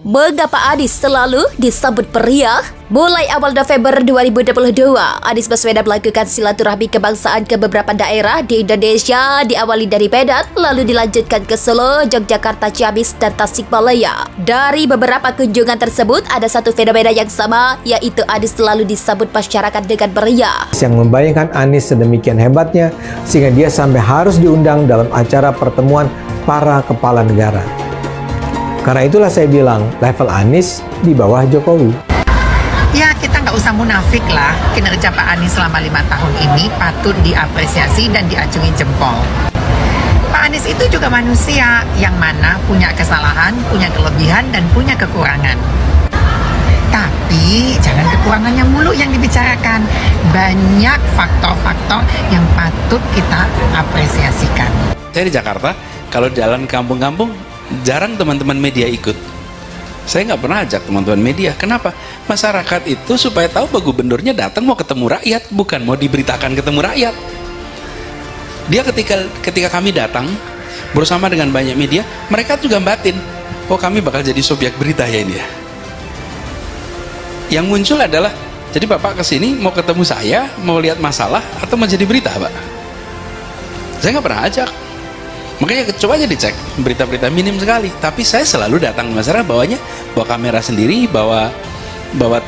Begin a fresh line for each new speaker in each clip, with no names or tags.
Mengapa Anies selalu disambut meriah? Mulai awal November 2022, Anies Baswedan melakukan silaturahmi kebangsaan ke beberapa daerah di Indonesia, diawali dari Medan, lalu dilanjutkan ke Solo, Yogyakarta, Ciamis, dan Tasikmalaya. Dari beberapa kunjungan tersebut, ada satu fenomena yang sama, yaitu Anies selalu disambut masyarakat dengan meriah.
Yang membayangkan Anies sedemikian hebatnya, sehingga dia sampai harus diundang dalam acara pertemuan para kepala negara. Karena itulah saya bilang, level Anies di bawah Jokowi.
Ya, kita nggak usah munafik lah. Kinerja Pak Anies selama 5 tahun ini patut diapresiasi dan diacungi jempol. Pak Anies itu juga manusia yang mana punya kesalahan, punya kelebihan, dan punya kekurangan. Tapi jangan kekurangannya mulu yang dibicarakan. Banyak faktor-faktor yang patut kita apresiasikan.
Saya di Jakarta, kalau jalan kampung-kampung, jarang teman-teman media ikut. Saya nggak pernah ajak teman-teman media. Kenapa? Masyarakat itu supaya tahu bahwa gubernurnya datang mau ketemu rakyat, bukan mau diberitakan ketemu rakyat. Dia ketika kami datang bersama dengan banyak media, mereka juga batin, oh kami bakal jadi subjek berita ya ini ya. Yang muncul adalah, jadi Bapak kesini mau ketemu saya, mau lihat masalah, atau mau jadi berita, Pak? Saya nggak pernah ajak. Makanya coba aja dicek, berita-berita minim sekali. Tapi saya selalu datang ke masyarakat, bawa kamera sendiri, bawa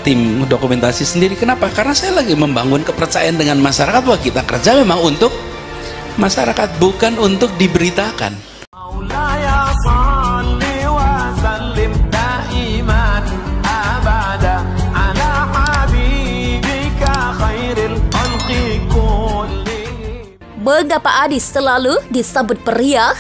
tim dokumentasi sendiri. Kenapa? Karena saya lagi membangun kepercayaan dengan masyarakat bahwa kita kerja memang untuk masyarakat, bukan untuk diberitakan.
Mengapa Anies selalu disambut meriah?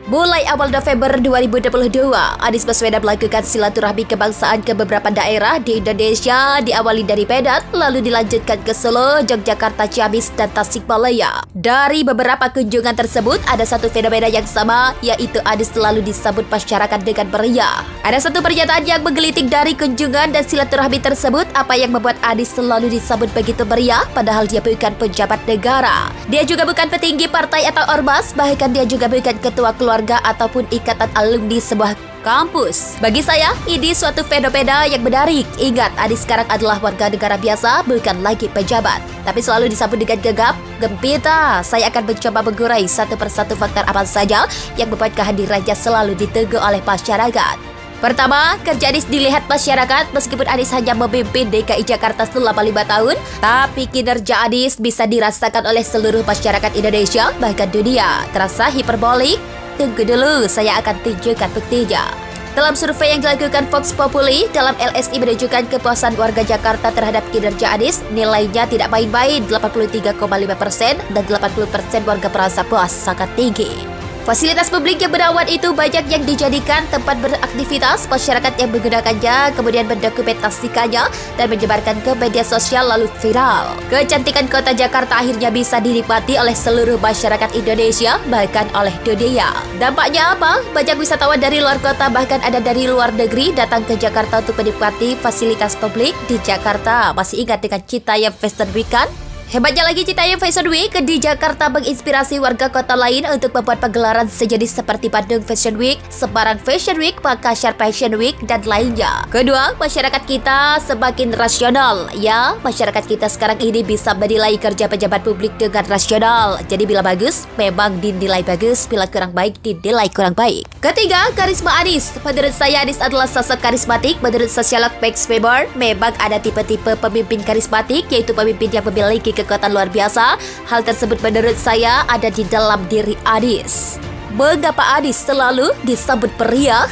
Mulai awal November 2022, Anies Baswedan melakukan silaturahmi kebangsaan ke beberapa daerah di Indonesia, diawali dari Medan, lalu dilanjutkan ke Solo, Yogyakarta, Ciamis, dan Tasikmalaya. Dari beberapa kunjungan tersebut, ada satu fenomena yang sama, yaitu Anies selalu disambut masyarakat dengan meriah. Ada satu pernyataan yang menggelitik dari kunjungan dan silaturahmi tersebut, apa yang membuat Anies selalu disambut begitu meriah, padahal dia bukan pejabat negara. Dia juga bukan petinggi partai atau ormas, bahkan dia juga bukan ketua keluarga ataupun ikatan alumni sebuah kampus. Bagi saya, ini suatu fenomena yang menarik. Ingat, Anies sekarang adalah warga negara biasa, bukan lagi pejabat. Tapi selalu disambut dengan gegap gempita. Saya akan mencoba mengurai satu persatu faktor apa saja yang membuat kehadirannya selalu ditunggu oleh masyarakat. Pertama, kerja Anies dilihat masyarakat. Meskipun Anies hanya memimpin DKI Jakarta selama 5 tahun, tapi kinerja Anies bisa dirasakan oleh seluruh masyarakat Indonesia, bahkan dunia. Terasa hiperbolik? Tunggu dulu, saya akan tunjukkan buktinya. Dalam survei yang dilakukan Vox Populi, dalam LSI menunjukkan kepuasan warga Jakarta terhadap kinerja Anies, nilainya tidak main-main, 83,5%, dan 80% warga merasa puas, sangat tinggi. Fasilitas publik yang berawan itu banyak yang dijadikan tempat beraktivitas, masyarakat yang menggunakannya kemudian mendokumentasikannya dan menyebarkan ke media sosial lalu viral. Kecantikan kota Jakarta akhirnya bisa dinikmati oleh seluruh masyarakat Indonesia, bahkan oleh dunia. Dampaknya apa? Banyak wisatawan dari luar kota, bahkan ada dari luar negeri datang ke Jakarta untuk menikmati fasilitas publik di Jakarta. Masih ingat dengan Citayam Fashion Week kan? Hebatnya lagi, Citayam Fashion Week di Jakarta menginspirasi warga kota lain untuk membuat pagelaran sejenis seperti Bandung Fashion Week, Semarang Fashion Week, Makassar Fashion Week, dan lainnya. Kedua, masyarakat kita semakin rasional. Ya, masyarakat kita sekarang ini bisa menilai kerja pejabat publik dengan rasional. Jadi bila bagus, memang dinilai bagus. Bila kurang baik, dinilai kurang baik. Ketiga, karisma Anies. Menurut saya, Anies adalah sosok karismatik. Menurut sosiolog Max Weber, memang ada tipe-tipe pemimpin karismatik, yaitu pemimpin yang memiliki kekuatan luar biasa. Hal tersebut menurut saya ada di dalam diri Anies. Mengapa Anies selalu disambut meriah?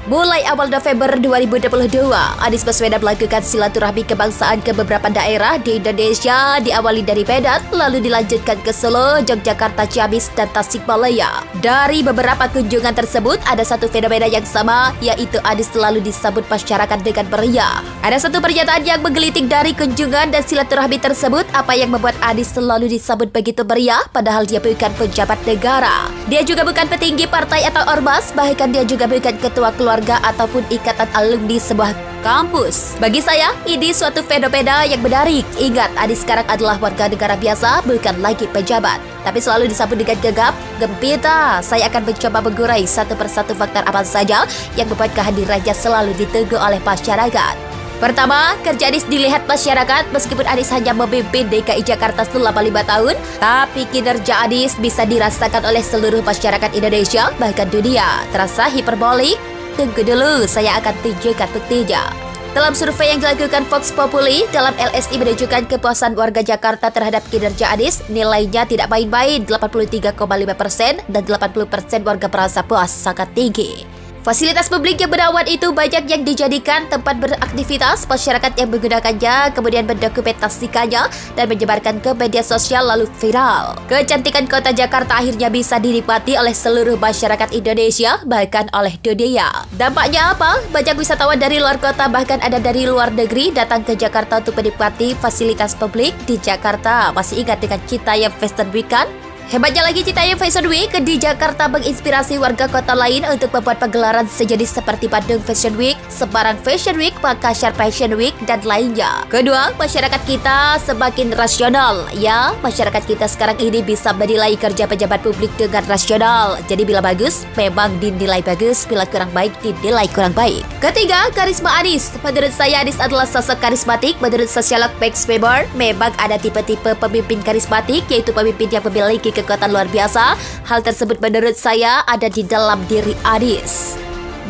Mulai awal November 2022, Anies Baswedan melakukan silaturahmi kebangsaan ke beberapa daerah di Indonesia, diawali dari Medan, lalu dilanjutkan ke Solo, Yogyakarta, Ciamis, dan Tasikmalaya. Dari beberapa kunjungan tersebut, ada satu fenomena yang sama, yaitu Anies selalu disambut masyarakat dengan meriah. Ada satu pernyataan yang menggelitik dari kunjungan dan silaturahmi tersebut, apa yang membuat Anies selalu disambut begitu meriah, padahal dia bukan pejabat negara. Dia juga bukan petinggi partai atau ormas, bahkan dia juga bukan ketua keluarga ataupun ikatan alumni sebuah kampus. Bagi saya, ini suatu fenomena yang menarik. Ingat, Anies sekarang adalah warga negara biasa, bukan lagi pejabat. tapi selalu disambut dengan gegap gempita. Saya akan mencoba mengurai satu persatu faktor apa saja yang membuat kehadirannya selalu ditunggu oleh masyarakat. Pertama, kerja Anies dilihat masyarakat. Meskipun Anies hanya memimpin DKI Jakarta selama 5 tahun, tapi kinerja Anies bisa dirasakan oleh seluruh masyarakat Indonesia, bahkan dunia. Terasa hiperbolik? Tunggu dulu, saya akan tunjukkan buktinya. Dalam survei yang dilakukan Vox Populi, dalam LSI menunjukkan kepuasan warga Jakarta terhadap kinerja Anies, nilainya tidak main-main, 83,5% dan 80% warga merasa puas, sangat tinggi. Fasilitas publik yang berawan itu banyak yang dijadikan tempat beraktivitas. Masyarakat yang menggunakannya kemudian mendokumentasikannya dan menyebarkan ke media sosial lalu viral. Kecantikan kota Jakarta akhirnya bisa dinikmati oleh seluruh masyarakat Indonesia, bahkan oleh dunia. Dampaknya apa? Banyak wisatawan dari luar kota, bahkan ada dari luar negeri, datang ke Jakarta untuk menikmati fasilitas publik di Jakarta. Masih ingat dengan Citayam Fashion Week kan? Hebatnya lagi, Citayam Fashion Week di Jakarta menginspirasi warga kota lain untuk membuat pagelaran sejenis seperti Bandung Fashion Week, Semarang Fashion Week, Makassar Fashion Week, dan lainnya. Kedua, masyarakat kita semakin rasional. Ya, masyarakat kita sekarang ini bisa menilai kerja pejabat publik dengan rasional. Jadi bila bagus, memang dinilai bagus. Bila kurang baik, dinilai kurang baik. Ketiga, karisma Anies. Menurut saya, Anies adalah sosok karismatik. Menurut sosiolog Max Weber, memang ada tipe-tipe pemimpin karismatik, yaitu pemimpin yang memiliki kekuatan luar biasa. Hal tersebut menurut saya ada di dalam diri Anies.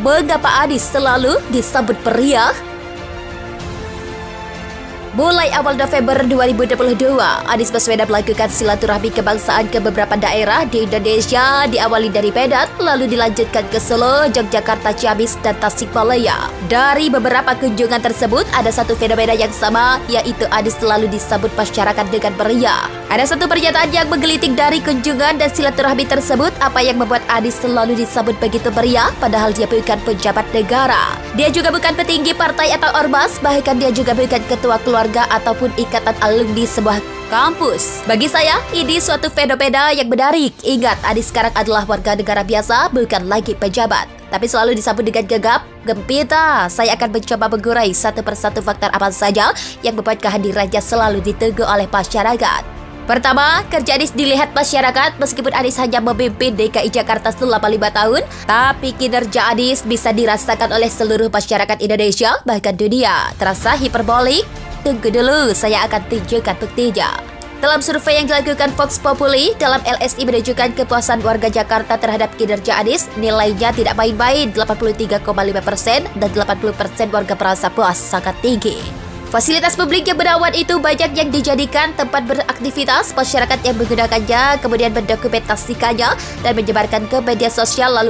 Mengapa Anies selalu disambut meriah? Mulai awal November 2022, Anies Baswedan melakukan silaturahmi kebangsaan ke beberapa daerah di Indonesia, diawali dari Medan, lalu dilanjutkan ke Solo, Yogyakarta, Ciamis, dan Tasikmalaya. Dari beberapa kunjungan tersebut, ada satu fenomena yang sama, yaitu Anies selalu disambut masyarakat dengan meriah. Ada satu pernyataan yang menggelitik dari kunjungan dan silaturahmi tersebut. Apa yang membuat Anies selalu disambut begitu meriah, padahal dia bukan pejabat negara. Dia juga bukan petinggi partai atau ormas, bahkan dia juga bukan ketua keluarga ataupun ikatan alumni sebuah kampus. Bagi saya, ini suatu fenomena yang menarik. Ingat, Anies sekarang adalah warga negara biasa, bukan lagi pejabat. Tapi selalu disambut dengan gegap gempita. Saya akan mencoba mengurai satu persatu faktor apa saja yang membuat kehadirannya selalu ditunggu oleh masyarakat. Pertama, kerja Anies dilihat masyarakat. Meskipun Anies hanya memimpin DKI Jakarta selama 5 tahun, tapi kinerja Anies bisa dirasakan oleh seluruh masyarakat Indonesia, bahkan dunia. Terasa hiperbolik? Tunggu dulu, saya akan tunjukkan buktinya. Dalam survei yang dilakukan Vox Populi, dalam LSI menunjukkan kepuasan warga Jakarta terhadap kinerja Anies, nilainya tidak main-main, 83,5% dan 80% warga merasa puas, sangat tinggi. Fasilitas publik yang berawan itu banyak yang dijadikan tempat beraktivitas. Masyarakat yang menggunakannya kemudian mendokumentasikannya dan menyebarkan ke media sosial lalu